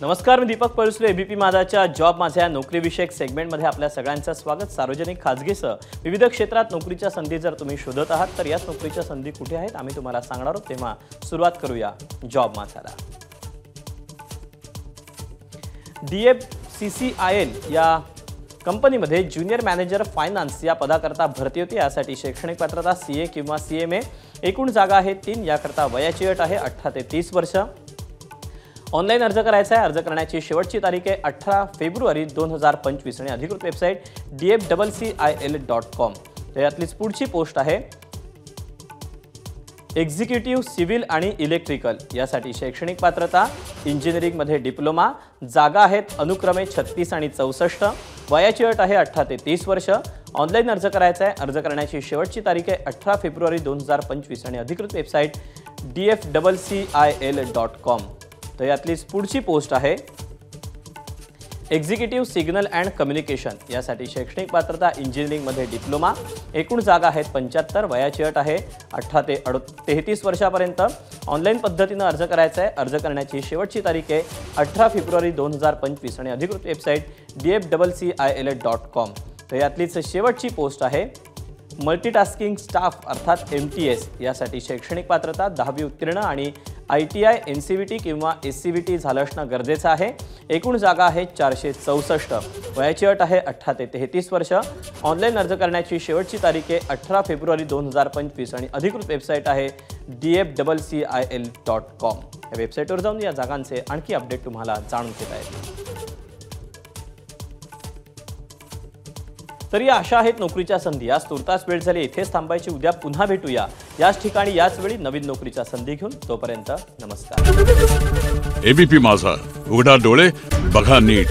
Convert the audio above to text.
नमस्कार, मी Deepak Palsule. ABP माझाच्या job माझ्या नोकरीविषयक सेगमेंटमध्ये आपल्या सगळ्यांचं स्वागत. सार्वजनिक खाजगीसह विविध क्षेत्रात नोकरीच्या संधी जर तुम्ही शोधत आहात तर याच नोकरीच्या संधी कुठे आहेत आम्ही तुम्हाला सांगणार आहोत. तेव्हा सुरुवात करूया जॉब माझ्याला. DFCCIL या कंपनीमध्ये ज्युनियर मॅनेजर फायनान्स या पदाकरता भरती होती. यासाठी शैक्षणिक पात्रता CA किंवा CMA. एकूण जागा आहेत 3. याकरता वयाची अट आहे 18 ते 30 वर्ष. ऑनलाईन अर्ज करायचा आहे. अर्ज करण्याची शेवटची तारीख आहे 18 फेब्रुवारी 2025 आणि अधिकृत वेबसाईट dfccil.com. यातलीच पुढची पोस्ट आहे एक्झिक्युटिव्ह सिव्हिल आणि इलेक्ट्रिकल. यासाठी शैक्षणिक पात्रता इंजिनिअरिंगमध्ये डिप्लोमा. जागा आहेत अनुक्रमे 36 आणि 64. वयाची अट आहे 18 ते 30 वर्ष. ऑनलाईन अर्ज करायचा आहे. अर्ज करण्याची शेवटची तारीख आहे 18 फेब्रुवारी 2025 आणि अधिकृत वेबसाईट dfccil.com. तर यातलीच पुढची पोस्ट आहे एक्झिक्युटिव्ह सिग्नल अँड कम्युनिकेशन. यासाठी शैक्षणिक पात्रता इंजिनिअरिंगमध्ये डिप्लोमा. एकूण जागा आहेत 75. वयाची अट आहे 18 ते 33 वर्षापर्यंत. ऑनलाईन पद्धतीनं अर्ज करायचा आहे. अर्ज करण्याची शेवटची तारीख आहे 18 फेब्रुवारी 2025 आणि अधिकृत वेबसाईट dfccil.com. तर यातलीच शेवटची पोस्ट आहे मल्टीटास्किंग स्टाफ अर्थात MTS. यासाठी शैक्षणिक पात्रता 10वी उत्तीर्ण आणि ITI NCVT किंवा SCVT झालं असणं गरजेचं आहे. एकूण जागा आहे 464. वयाची अट आहे 18 ते 33 वर्ष. ऑनलाईन अर्ज करण्याची शेवटची तारीख आहे 18 फेब्रुवारी 2025 आणि अधिकृत वेबसाईट आहे dfccil.com. या वेबसाईटवर जाऊन या जागांचे आणखी अपडेट तुम्हाला जाणून घेता येतील. तर या अशा आहेत नोकरीच्या संधी. आज तुर्तास वेळ झाली, इथेच थांबायची. उद्या पुन्हा भेटूया याच ठिकाणी याच वेळी नवीन नोकरीच्या संधी घेऊन. तोपर्यंत नमस्कार. एबीपी माझा, उघडा डोळे बघा नीट.